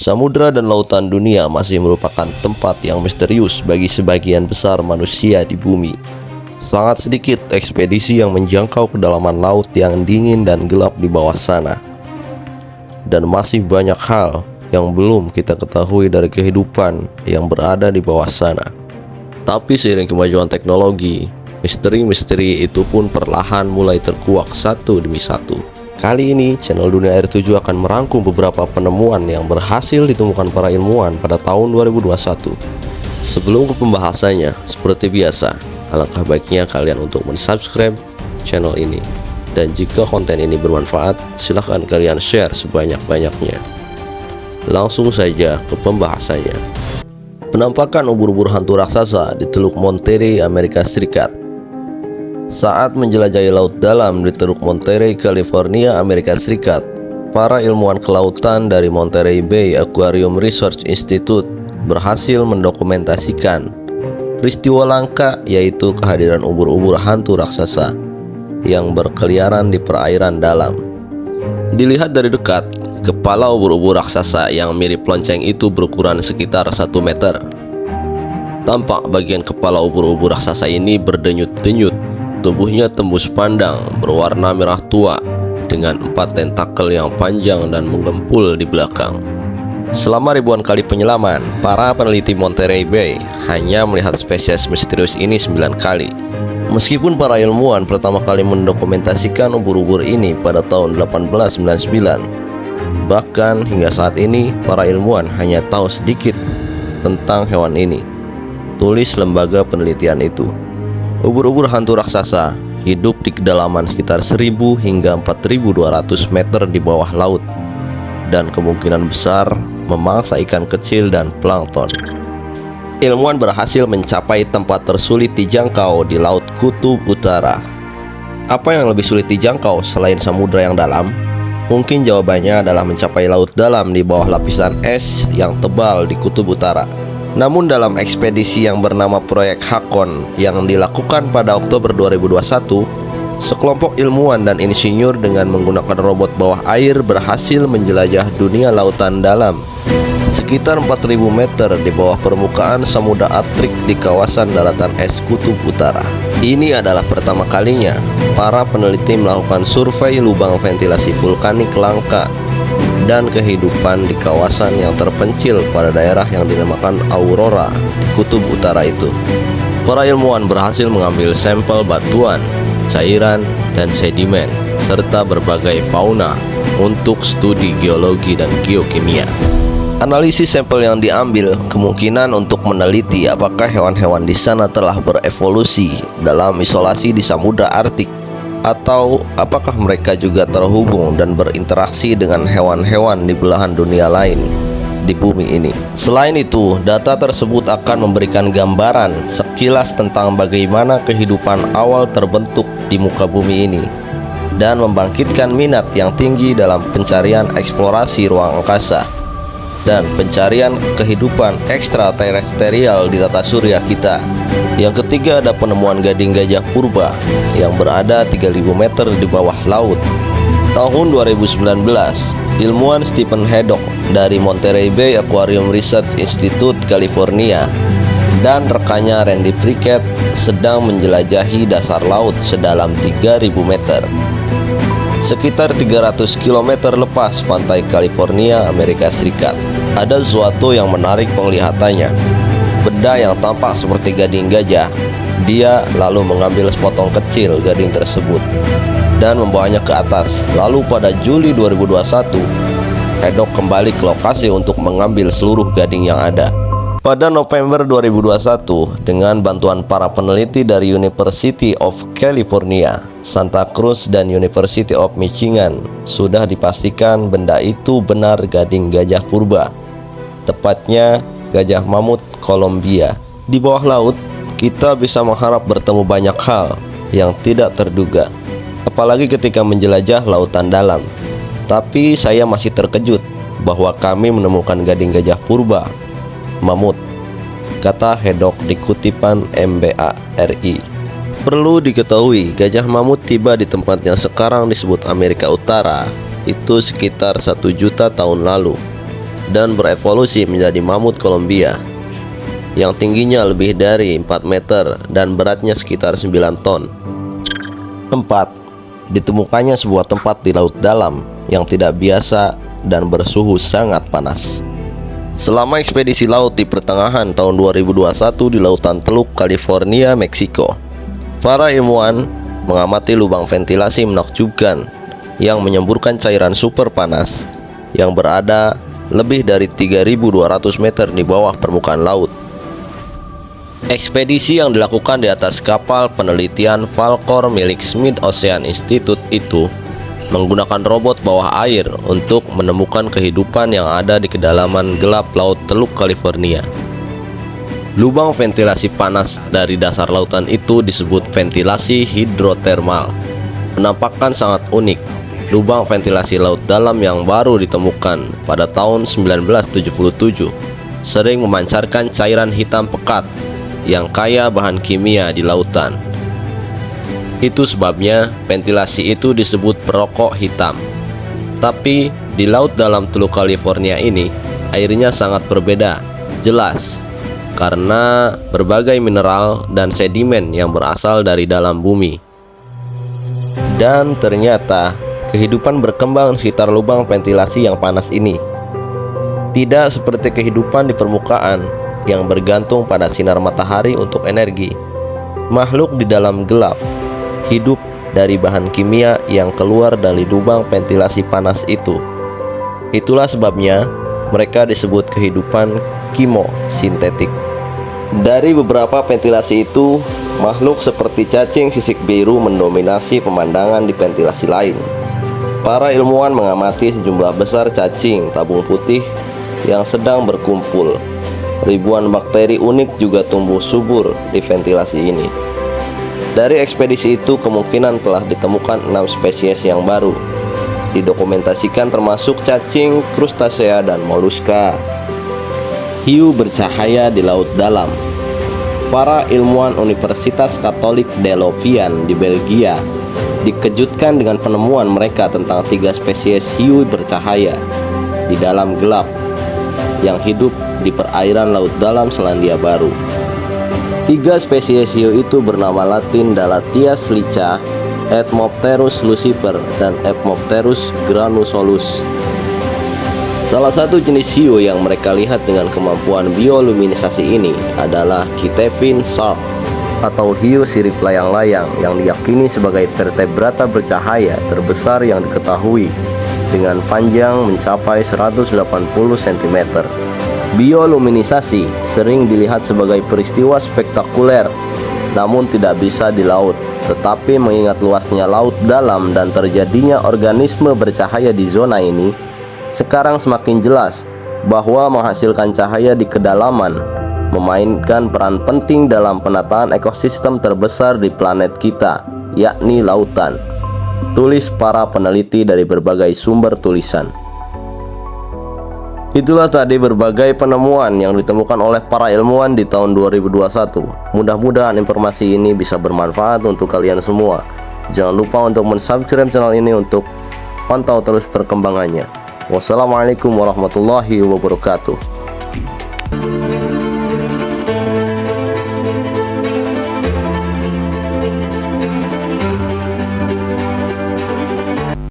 Samudra dan lautan dunia masih merupakan tempat yang misterius bagi sebagian besar manusia di bumi. Sangat sedikit ekspedisi yang menjangkau kedalaman laut yang dingin dan gelap di bawah sana. Dan masih banyak hal yang belum kita ketahui dari kehidupan yang berada di bawah sana. Tapi seiring kemajuan teknologi, misteri-misteri itu pun perlahan mulai terkuak satu demi satu. Kali ini, channel Dunia Air 7 akan merangkum beberapa penemuan yang berhasil ditemukan para ilmuwan pada tahun 2021. Sebelum ke pembahasannya, seperti biasa, alangkah baiknya kalian untuk mensubscribe channel ini. Dan jika konten ini bermanfaat, silahkan kalian share sebanyak-banyaknya. Langsung saja ke pembahasannya. Penampakan ubur-ubur hantu raksasa di Teluk Monterey, Amerika Serikat. Saat menjelajahi laut dalam di Teluk Monterey, California, Amerika Serikat, para ilmuwan kelautan dari Monterey Bay Aquarium Research Institute berhasil mendokumentasikan peristiwa langka, yaitu kehadiran ubur-ubur hantu raksasa yang berkeliaran di perairan dalam. Dilihat dari dekat, kepala ubur-ubur raksasa yang mirip lonceng itu berukuran sekitar 1 meter. Tampak bagian kepala ubur-ubur raksasa ini berdenyut-denyut. Tubuhnya tembus pandang, berwarna merah tua, dengan 4 tentakel yang panjang dan menggempul di belakang. Selama ribuan kali penyelaman, para peneliti Monterey Bay hanya melihat spesies misterius ini 9 kali. Meskipun para ilmuwan pertama kali mendokumentasikan ubur-ubur ini pada tahun 1899, bahkan hingga saat ini para ilmuwan hanya tahu sedikit tentang hewan ini, tulis lembaga penelitian itu. Ubur-ubur hantu raksasa hidup di kedalaman sekitar 1000 hingga 4200 meter di bawah laut, dan kemungkinan besar memangsa ikan kecil dan plankton. Ilmuwan berhasil mencapai tempat tersulit dijangkau di Laut Kutub Utara. Apa yang lebih sulit dijangkau selain samudra yang dalam? Mungkin jawabannya adalah mencapai laut dalam di bawah lapisan es yang tebal di Kutub Utara. Namun dalam ekspedisi yang bernama Proyek Hakon yang dilakukan pada Oktober 2021, sekelompok ilmuwan dan insinyur dengan menggunakan robot bawah air berhasil menjelajah dunia lautan dalam sekitar 4000 meter di bawah permukaan Samudra Arktik di kawasan daratan es Kutub Utara. Ini adalah pertama kalinya para peneliti melakukan survei lubang ventilasi vulkanik langka dan kehidupan di kawasan yang terpencil pada daerah yang dinamakan Aurora di Kutub Utara itu. Para ilmuwan berhasil mengambil sampel batuan, cairan, dan sedimen, serta berbagai fauna untuk studi geologi dan geokimia. Analisis sampel yang diambil kemungkinan untuk meneliti apakah hewan-hewan di sana telah berevolusi dalam isolasi di Samudra Arktik, atau apakah mereka juga terhubung dan berinteraksi dengan hewan-hewan di belahan dunia lain di bumi ini. Selain itu, data tersebut akan memberikan gambaran sekilas tentang bagaimana kehidupan awal terbentuk di muka bumi ini, dan membangkitkan minat yang tinggi dalam pencarian eksplorasi ruang angkasa dan pencarian kehidupan ekstraterestrial di tata surya kita. Yang ketiga, ada penemuan gading gajah purba yang berada 3000 meter di bawah laut. Tahun 2019, ilmuwan Stephen Haddock dari Monterey Bay Aquarium Research Institute, California, dan rekannya Randy Prickett sedang menjelajahi dasar laut sedalam 3000 meter, sekitar 300 km lepas pantai California, Amerika Serikat. Ada sesuatu yang menarik penglihatannya. Benda yang tampak seperti gading gajah. Dia lalu mengambil sepotong kecil gading tersebut dan membawanya ke atas. Lalu pada Juli 2021, Haddock kembali ke lokasi untuk mengambil seluruh gading yang ada. Pada November 2021, dengan bantuan para peneliti dari University of California, Santa Cruz, dan University of Michigan, sudah dipastikan benda itu benar gading gajah purba, tepatnya gajah mamut Colombia. Di bawah laut, kita bisa mengharap bertemu banyak hal yang tidak terduga, apalagi ketika menjelajah lautan dalam. Tapi saya masih terkejut bahwa kami menemukan gading gajah purba mamut, kata Haddock di kutipan MBA.RI. Perlu diketahui, gajah mamut tiba di tempat yang sekarang disebut Amerika Utara itu sekitar 1 juta tahun lalu. dan berevolusi menjadi mamut Kolombia yang tingginya lebih dari 4 meter dan beratnya sekitar 9 ton. 4. Ditemukannya sebuah tempat di laut dalam yang tidak biasa dan bersuhu sangat panas. Selama ekspedisi laut di pertengahan tahun 2021 di lautan Teluk California, Meksiko, para ilmuwan mengamati lubang ventilasi menakjubkan yang menyemburkan cairan super panas yang berada lebih dari 3.200 meter di bawah permukaan laut. Ekspedisi yang dilakukan di atas kapal penelitian Falkor milik Smith Ocean Institute itu menggunakan robot bawah air untuk menemukan kehidupan yang ada di kedalaman gelap laut Teluk California. Lubang ventilasi panas dari dasar lautan itu disebut ventilasi hidrotermal. Penampakan sangat unik. Lubang ventilasi laut dalam yang baru ditemukan pada tahun 1977 sering memancarkan cairan hitam pekat yang kaya bahan kimia di lautan. Itu sebabnya ventilasi itu disebut perokok hitam. Tapi di laut dalam Teluk California ini airnya sangat berbeda, jelas, karena berbagai mineral dan sedimen yang berasal dari dalam bumi. Dan ternyata kehidupan berkembang di sekitar lubang ventilasi yang panas ini. Tidak seperti kehidupan di permukaan yang bergantung pada sinar matahari untuk energi. Makhluk di dalam gelap hidup dari bahan kimia yang keluar dari lubang ventilasi panas itu. Itulah sebabnya mereka disebut kehidupan kimosintetik. Dari beberapa ventilasi itu, makhluk seperti cacing sisik biru mendominasi pemandangan di ventilasi lain. Para ilmuwan mengamati sejumlah besar cacing tabung putih yang sedang berkumpul. Ribuan bakteri unik juga tumbuh subur di ventilasi ini. Dari ekspedisi itu kemungkinan telah ditemukan 6 spesies yang baru. Didokumentasikan termasuk cacing, krustasea, dan moluska. Hiu bercahaya di laut dalam. Para ilmuwan Universitas Katolik Delovian di Belgia dikejutkan dengan penemuan mereka tentang 3 spesies hiu bercahaya di dalam gelap yang hidup di perairan laut dalam Selandia Baru. 3 spesies hiu itu bernama Latin Dalatia slica, Ethmopterus lucifer, dan Ethmopterus granusolus. Salah satu jenis hiu yang mereka lihat dengan kemampuan bioluminisasi ini adalah Kitevin shark atau hiu sirip layang-layang yang diyakini sebagai vertebrata bercahaya terbesar yang diketahui dengan panjang mencapai 180 cm. Bioluminisasi sering dilihat sebagai peristiwa spektakuler, namun tidak bisa di laut. Tetapi mengingat luasnya laut dalam dan terjadinya organisme bercahaya di zona ini, sekarang semakin jelas bahwa menghasilkan cahaya di kedalaman memainkan peran penting dalam penataan ekosistem terbesar di planet kita, yakni lautan. Tulis para peneliti dari berbagai sumber tulisan. Itulah tadi berbagai penemuan yang ditemukan oleh para ilmuwan di tahun 2021. Mudah-mudahan informasi ini bisa bermanfaat untuk kalian semua. Jangan lupa untuk mensubscribe channel ini untuk pantau terus perkembangannya. Wassalamualaikum warahmatullahi wabarakatuh.